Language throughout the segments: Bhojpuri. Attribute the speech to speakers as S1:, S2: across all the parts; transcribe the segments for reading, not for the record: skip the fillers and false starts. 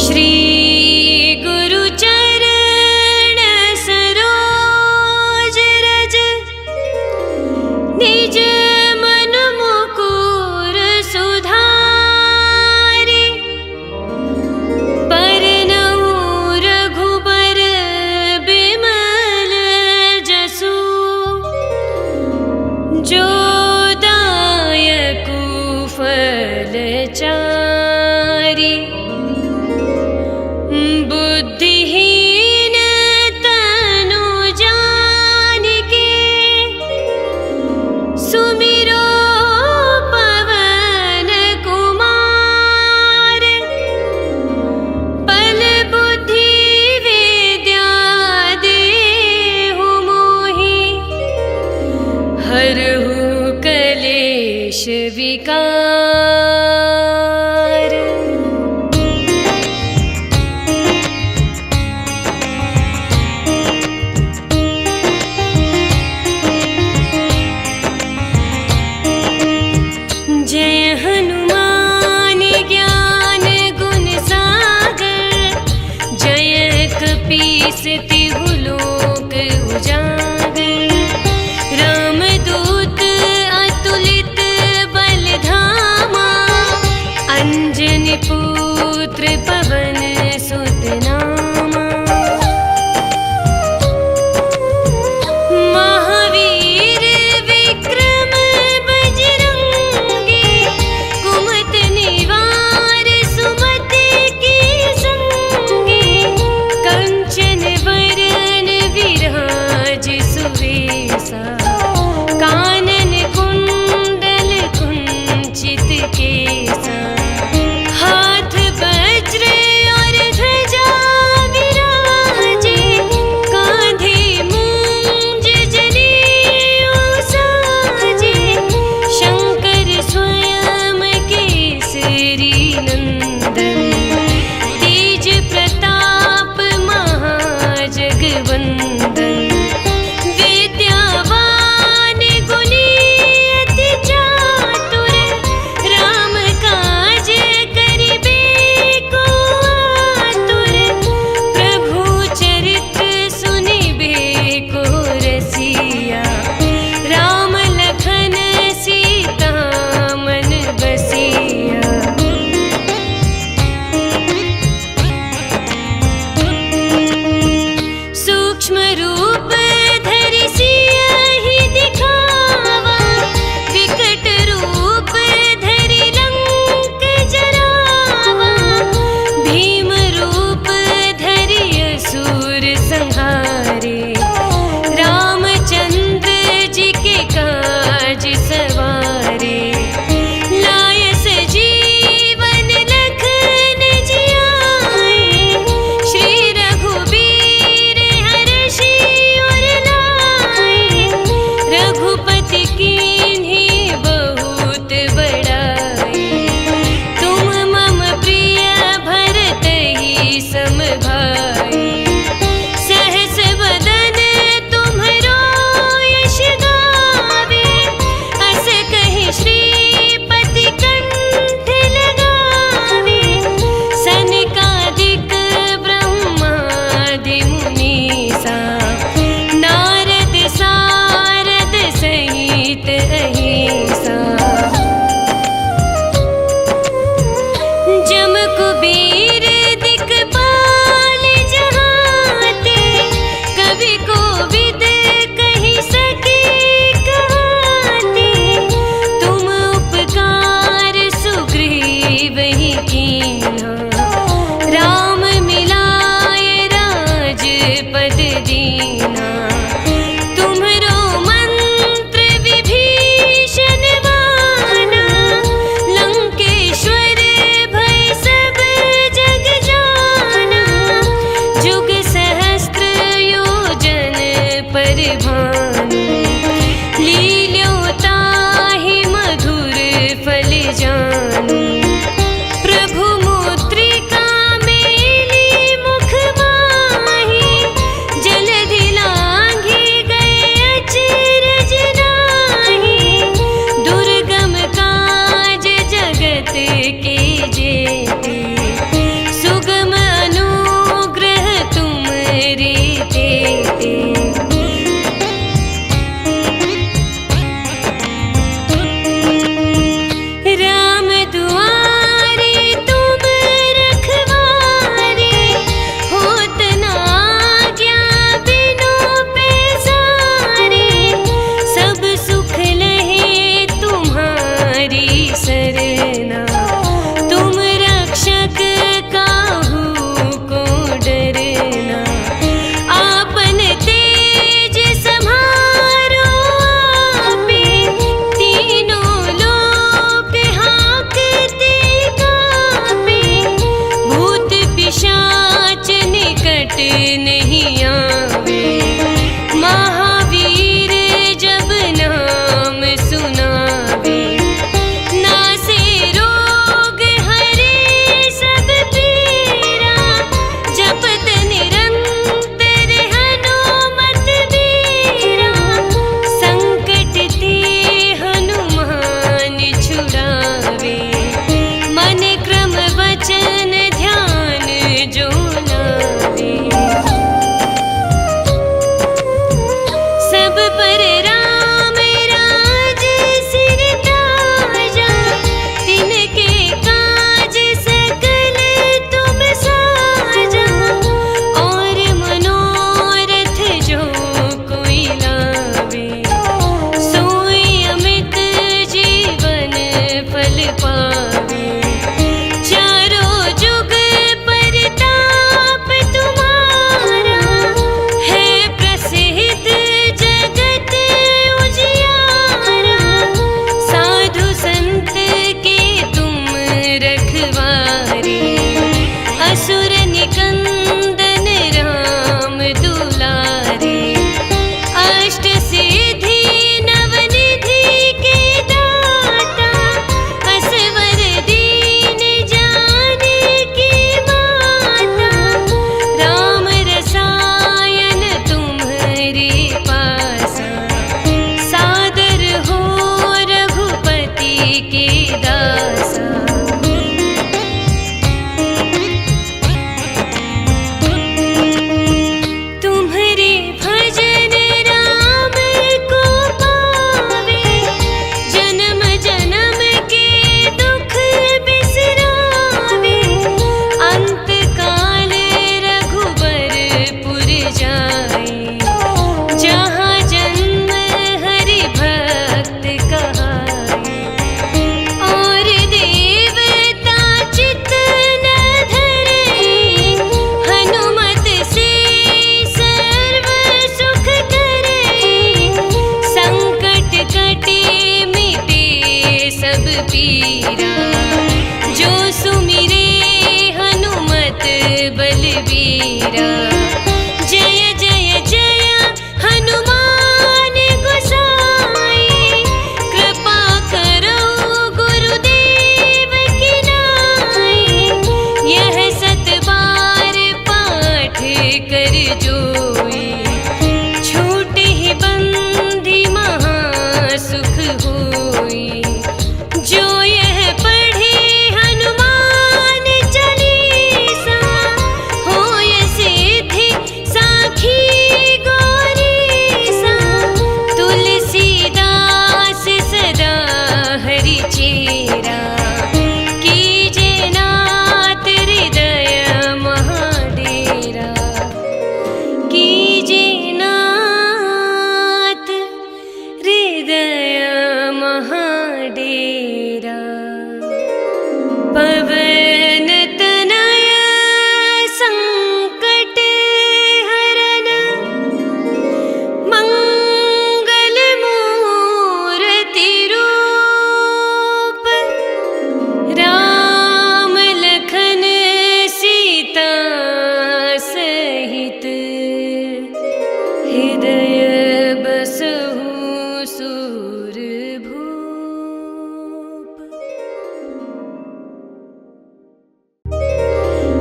S1: श्री गुरु चरण सरोज रज, निज मन मुकुर सुधारि। परनऊ रघुबर बिमल जसु, जो दायकु फल चारि।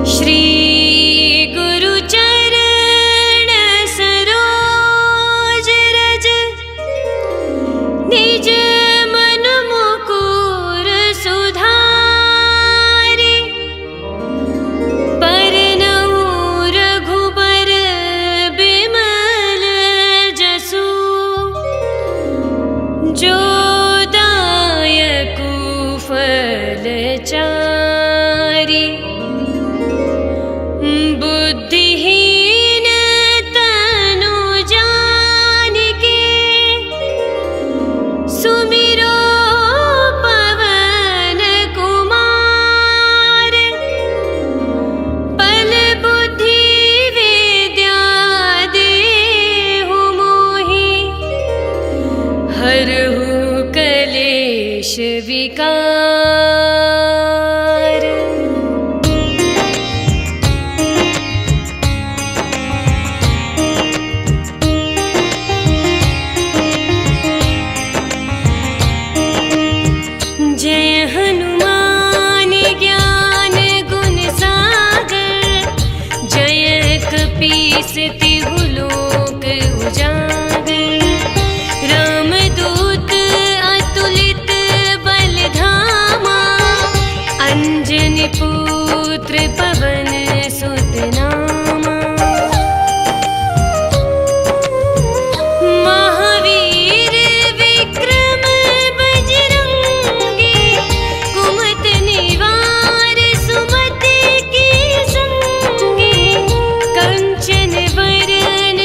S1: श्री गुरु चरण सरोज रज, निज मन मुकुर सुधारि। परनऊ रघुबर बिमल जसु, जो दायकु फलचारि। बुद्धिहीन तनु जानिके, सुमिरो पवन कुमार। बल बुद्धि विद्या देहु मोहि, हरहु कलेश विकार। जय हनुमान ज्ञान गुण सागर, जय कपीस तिहु लोक उजागर। रामदूत अतुलित बल धामा, अंजनी पुत्र पवन सुत नामा। महावीर विक्रम बजरंगी, कुमत निवार सुमति के संगी। कंचन वरन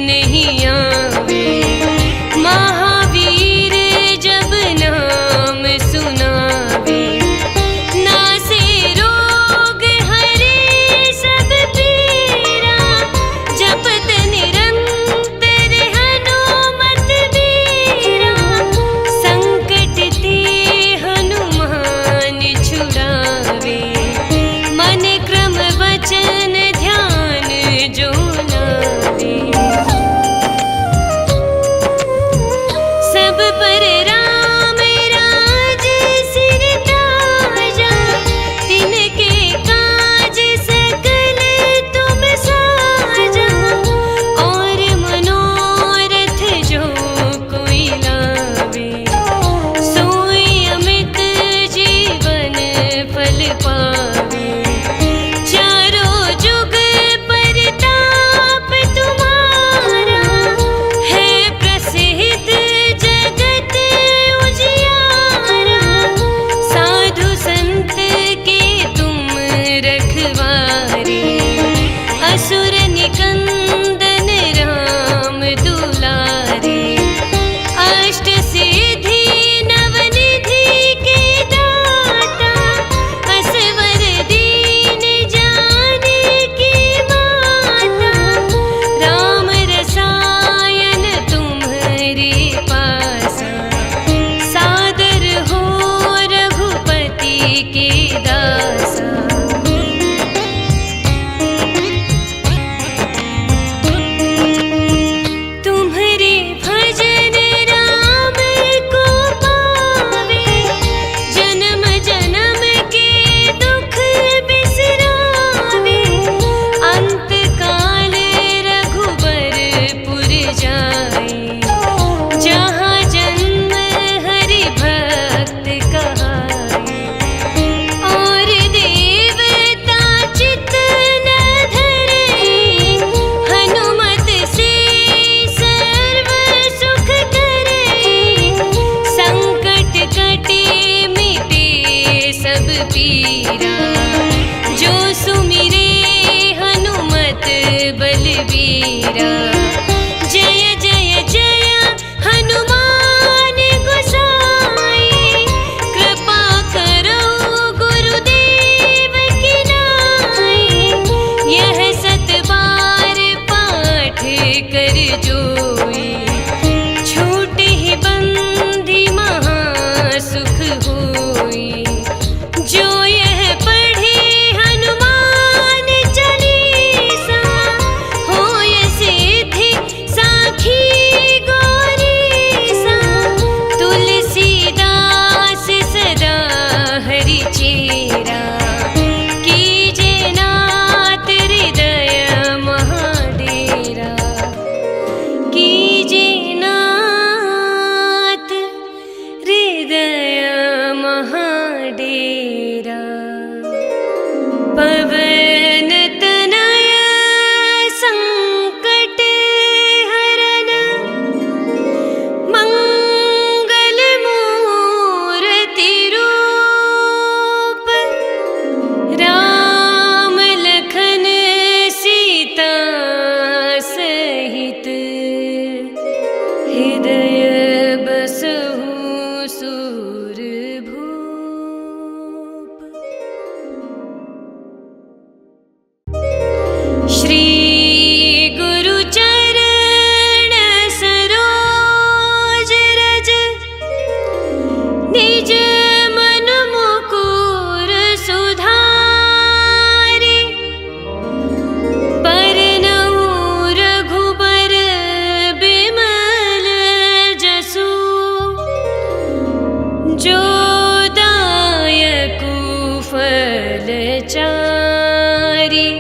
S1: नहीं आवे। महावीर जब नाम सुनावे, नासे रोग हरे सब पीरा। जपत निरंतर हनुमत बीरा, संकट ते हनुमान छुड़ावे। मन क्रम वचन ध्यान जो लावे, सब पर राम राज सिर ताजा। तिनके काज सकल तुम साजा, और मनोरथ जो कोई लावे। सोई अमित जीवन फल पावे, चारों जुग परताप तुम्हारा। है प्रसिद्ध जगत उजियारा, साधु संत के तुम रखवारे। असुर निकंदन राम दुलारे, अष्ट सिद्धि नवनिधि के दाता। असवर दीन जानकी माता, राम रसायन तुम्हारे पासा। सादर हो रघुपति के दासा, तुम्हारे भजन राम को पावे। जन्म जन्म के दुख बिसरावे, अंत काल रघुबरपुर जाए। जहाँ जन्म हरि भक्त कहाए, और देवता चित्त न धरे। हनुमत से सर्व सुख करे, संकट कटे मिटे सब पीरा। जो सुमिरे हनुमत बलबीरा, जय जय जय हनुमान गोसाई। कृपा करो गुरुदेव की नाई, यह सत बार पाठ कर जोई। छूट ही बंदी महा सुख होई, जो यह पढ़े हनुमान चालीसा। होय सिद्धि साखी गौरीसा, तुलसीदास सदा हरि चेरा। कीजे नाथ हृदय महाडेरा, कीजे नाथ हृदय महाडेरा। पवन तनय संकट हरन, मंगल मूर्ति रूप। राम लखन सीता सहित, हृदय बसहु सूरभूप। श्री गुरु चरण सरोज रज, निज मन मुकुर सुधारि। बरनउँ रघुबर बिमल जसु, जो दायकु फल चारि।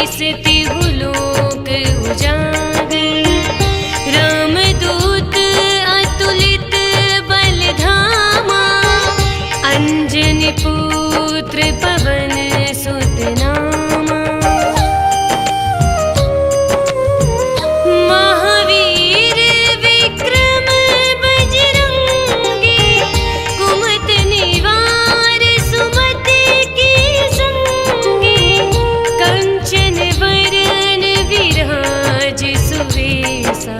S1: से तिहु लोक उजागर। रामदूत अतुलित बलधामा, अंजनी पुत्र पवन सुत नामा। महावीर विक्रम बजरंगी, कुमति निवार सुमति के संगी। कंचन वरन विराज सुवेशा,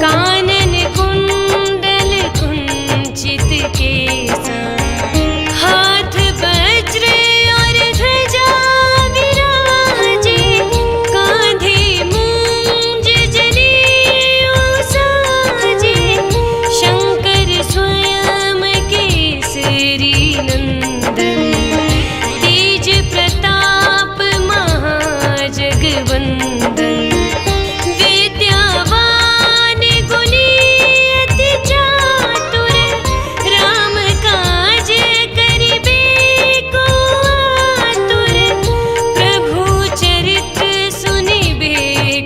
S1: कानन कुंडल कुंचित केसा। हाथ वज्र और ध्वजा विराजे, कांधे मूंज जनेऊ साजे। शंकर स्वयं केसरी नंदन, तेज प्रताप महाजगवंदन। विद्यावान गुणी अति चातुर, राम काज करिबे को आतुर। प्रभु चरित्र सुनिबे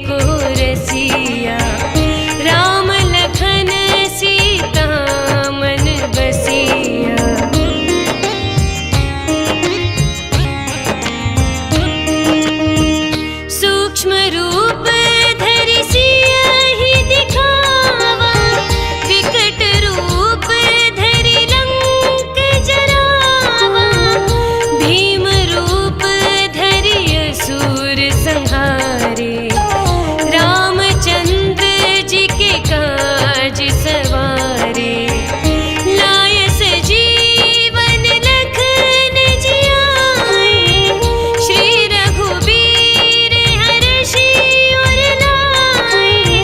S1: को रसिया, राम लखन सीता मन बसिया। सूक्ष्म रूप धरि सियहि दिखावा, विकट रूप धरि लंक जरावा। भीम रूप धरि असुर संहारे, रामचंद्र जी के काज सवारे। लाय सजीवन लखन जियाए, श्री रघुबीर हरषि उर लाए।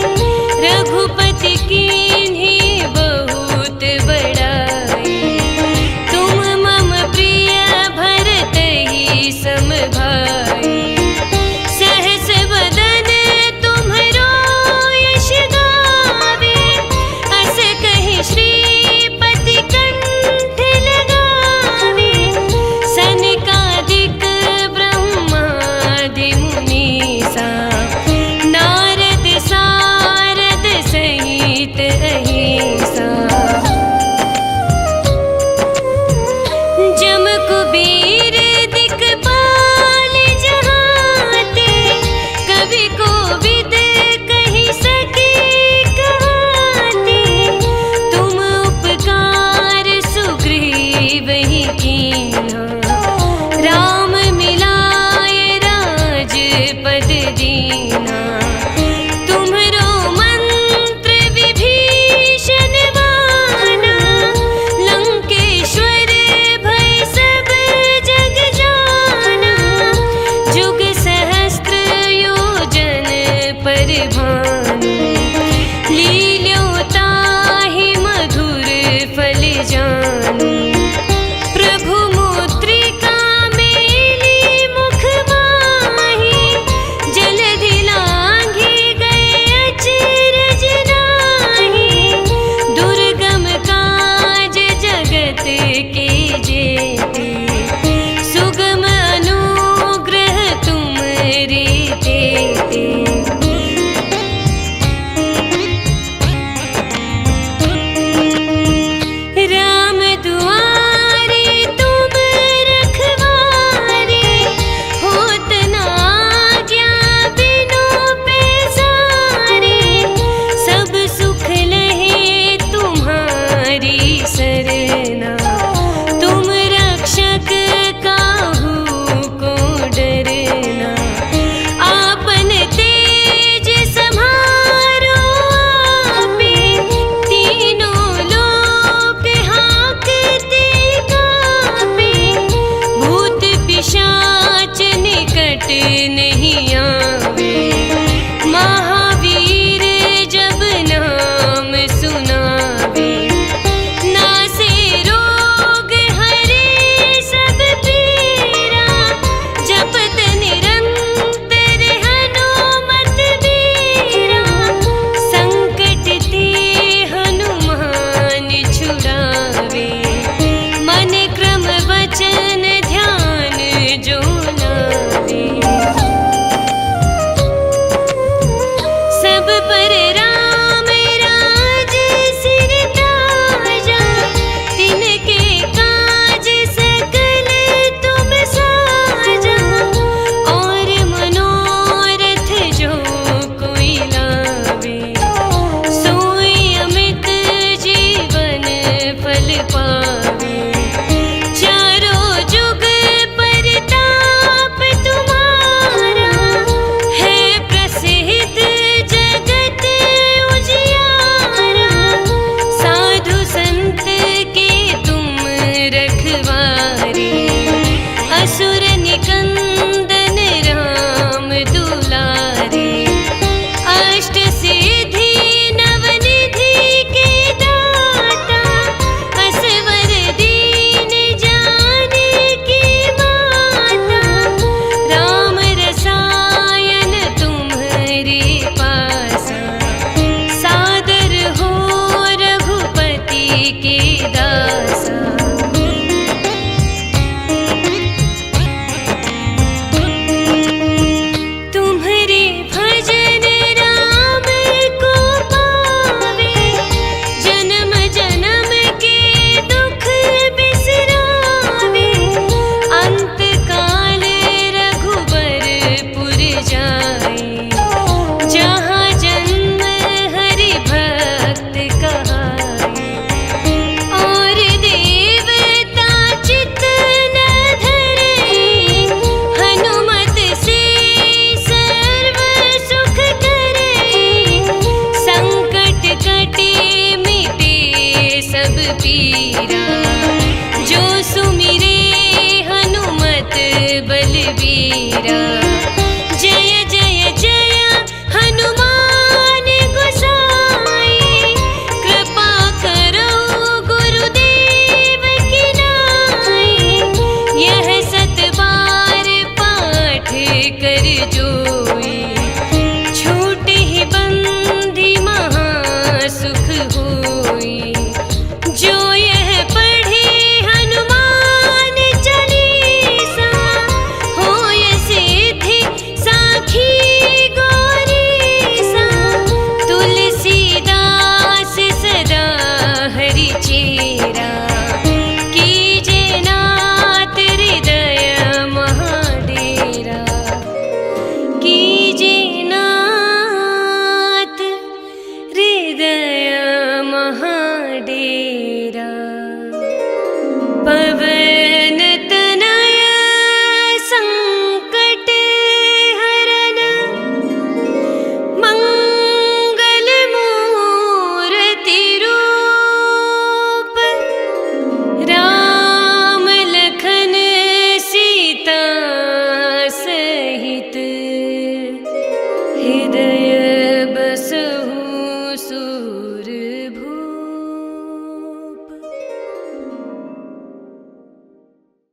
S1: रघुपति कीन्ही बहुत बड़ाई, तुम मम प्रिय भरतहि सम भाई। सहस बदन तुम्हरो यश गावे, अस कहि श्रीपति कंठ लगावे। सनकादिक ब्रह्मादि मुनीसा, नारद सारद सहित अहिसा। जम कुबेर दिक्पाल जहाते, कवि कोविद कहि सके कहाते। तुम उपकार सुग्रीवहि कीन्हा, राम मिलाय राजपद दीन्हा। तुम्हरो मंत्र विभीषण माना, लंकेश्वर भय सब जग जाना। जुग सहस्त्र योजन पर भानु, लील्यो ताहि मधुर फल जानू। प्रभु मुद्रिका मेली मुख माहि, जलधि लांघि गए अचरज नाहि। दुर्गम काज जगत के जेते, सुगम अनुग्रह तुमरे तेते। राम दुआरे तुम रखवारे, होत न आज्ञा बिनु पैसारे। सब सुख लहे तुम्हारी सरना, तुम रक्षक काहू को डरना। आपन तेज समारो आपे, तीनों लोक हाँकते कापे। भूत पिशाच निकट नहीं